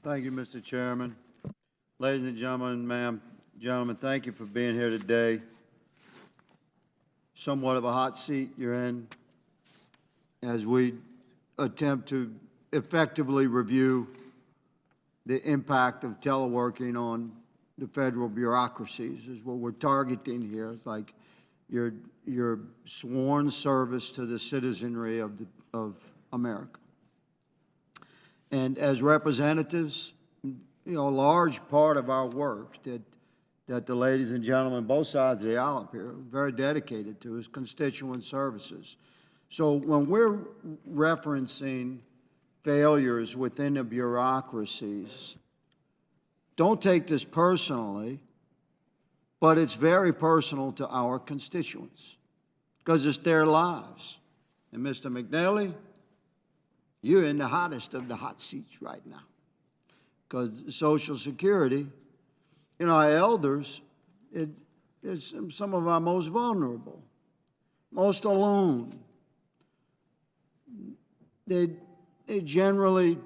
Thank you, Mr. Chairman. Ladies and gentlemen, thank you for being here today. Somewhat of a hot seat you're in as we attempt to effectively review the impact of teleworking on the federal bureaucracies is what we're targeting here. It's like your sworn service to the citizenry of America. And as representatives, a large part of our work that the ladies and gentlemen, both sides of the aisle up here, are very dedicated to is constituent services. So when we're referencing failures within the bureaucracies, don't take this personally, but it's very personal to our constituents because it's their lives. And Mr. McNally, you're in the hottest of the hot seats right now because Social Security, our elders, it's some of our most vulnerable, most alone. They generally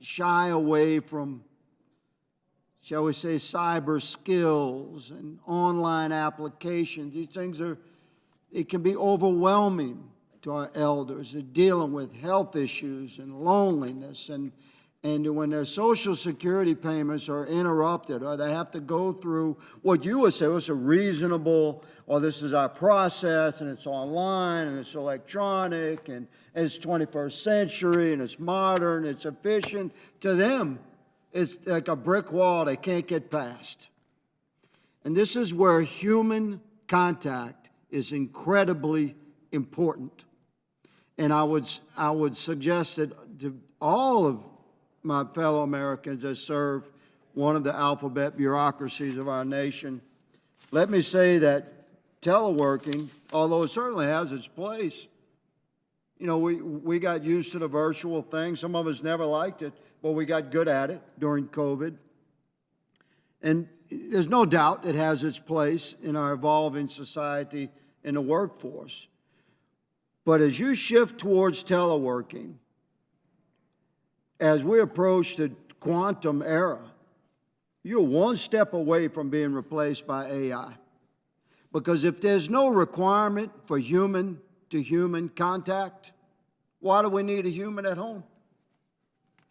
shy away from, shall we say, cyber skills and online applications. These things it can be overwhelming to our elders. They're dealing with health issues and loneliness, and when their Social Security payments are interrupted or they have to go through what you would say was a reasonable, or this is our process and it's online and it's electronic and it's 21st century and it's modern, it's efficient, to them, it's like a brick wall they can't get past. And this is where human contact is incredibly important. And I would suggest that to all of my fellow Americans that serve one of the alphabet bureaucracies of our nation, let me say that teleworking, although it certainly has its place, we got used to the virtual thing. Some of us never liked it, but we got good at it during COVID. And there's no doubt it has its place in our evolving society in the workforce. But as you shift towards teleworking, as we approach the quantum era, you're one step away from being replaced by AI. Because if there's no requirement for human-to-human contact, why do we need a human at home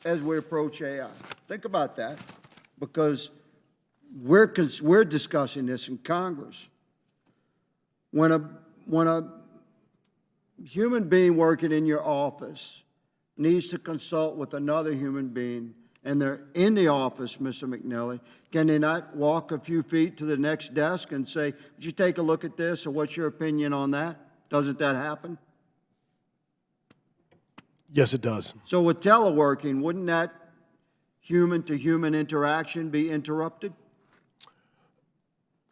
as we approach AI? Think about that, because we're discussing this in Congress. When a human being working in your office needs to consult with another human being, and they're in the office, Mr. McNally, can they not walk a few feet to the next desk and say, would you take a look at this, or what's your opinion on that? Doesn't that happen? Yes, it does. So with teleworking, wouldn't that human-to-human interaction be interrupted?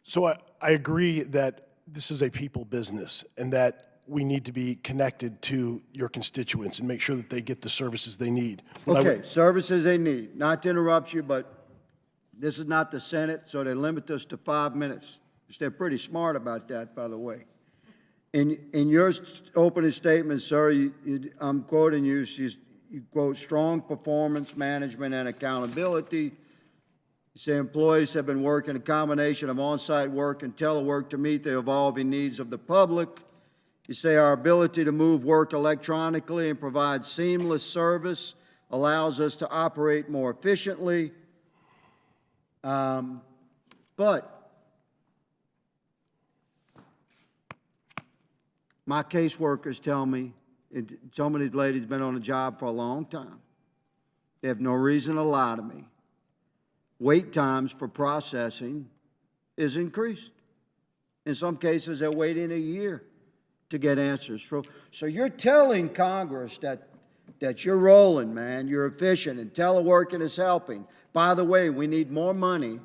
So I agree that this is a people business and that we need to be connected to your constituents and make sure that they get the services they need. Okay, services they need. Not to interrupt you, but this is not the Senate, so they limit us to 5 minutes. They're pretty smart about that, by the way. In your opening statement, sir, I'm quoting you, you quote, strong performance management and accountability. You say employees have been working a combination of on-site work and telework to meet the evolving needs of the public. You say our ability to move work electronically and provide seamless service allows us to operate more efficiently. But my caseworkers tell me, some of these ladies have been on the job for a long time. They have no reason to lie to me. Wait times for processing is increased. In some cases, they're waiting a year to get answers. So you're telling Congress that you're rolling, man, you're efficient, and teleworking is helping. By the way, we need more money,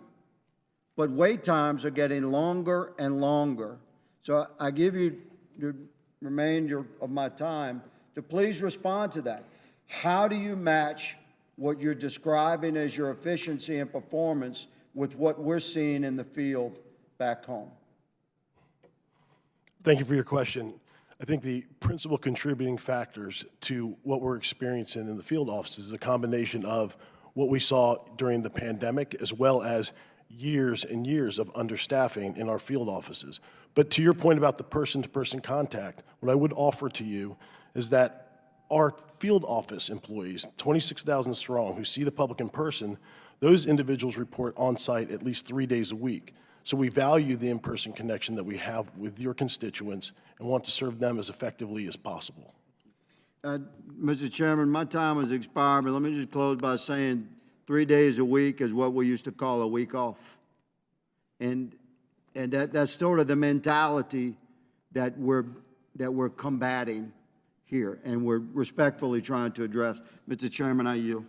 but wait times are getting longer and longer. So I give you the remainder of my time to please respond to that. How do you match what you're describing as your efficiency and performance with what we're seeing in the field back home? Thank you for your question. I think the principal contributing factors to what we're experiencing in the field offices is a combination of what we saw during the pandemic, as well as years and years of understaffing in our field offices. But to your point about the person-to-person contact, what I would offer to you is that our field office employees, 26,000 strong, who see the public in person, those individuals report on-site at least 3 days a week. So we value the in-person connection that we have with your constituents and want to serve them as effectively as possible. Mr. Chairman, my time has expired, but let me just close by saying 3 days a week is what we used to call a week off. And that's sort of the mentality that we're combating here, and we're respectfully trying to address. Mr. Chairman, I yield.